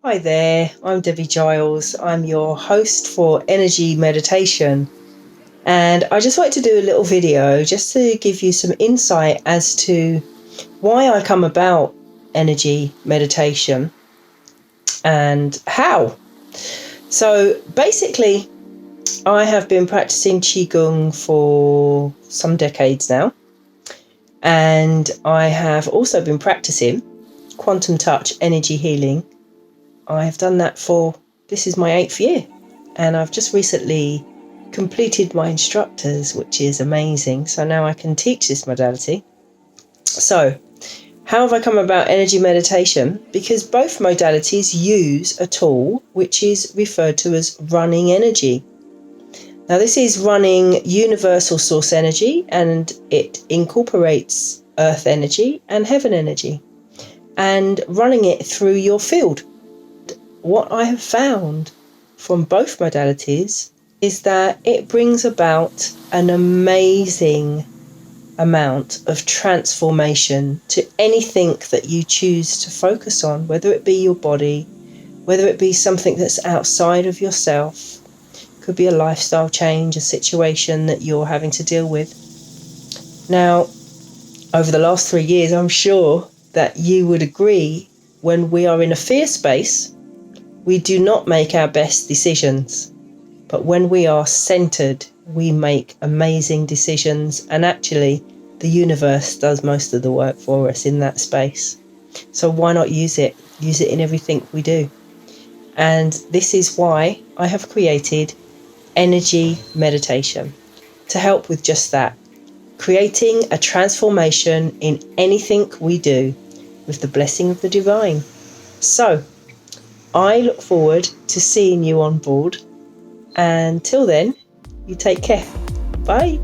Hi there, I'm Debbie Giles. I'm your host for Energy Meditation. And I just wanted to do a little video just to give you some insight as to why I come about energy meditation and how. So basically, I have been practicing Qigong for some decades now. And I have also been practicing quantum touch energy healing. I have done that this is my 8th year, and I've just recently completed my instructors, which is amazing. So now I can teach this modality. So how have I come about energy meditation? Because both modalities use a tool which is referred to as running energy. Now this is running universal source energy, and it incorporates earth energy and heaven energy, and running it through your field. What I have found from both modalities is that it brings about an amazing amount of transformation to anything that you choose to focus on, whether it be your body, whether it be something that's outside of yourself. Could be a lifestyle change, a situation that you're having to deal with. Now, over the last 3 years, I'm sure that you would agree, when we are in a fear space, we do not make our best decisions. But when we are centered, we make amazing decisions. And actually, the universe does most of the work for us in that space. So why not use it? Use it in everything we do. And this is why I have created energy meditation, to help with just that. Creating a transformation in anything we do with the blessing of the divine. So I look forward to seeing you on board. And till then, you take care. Bye.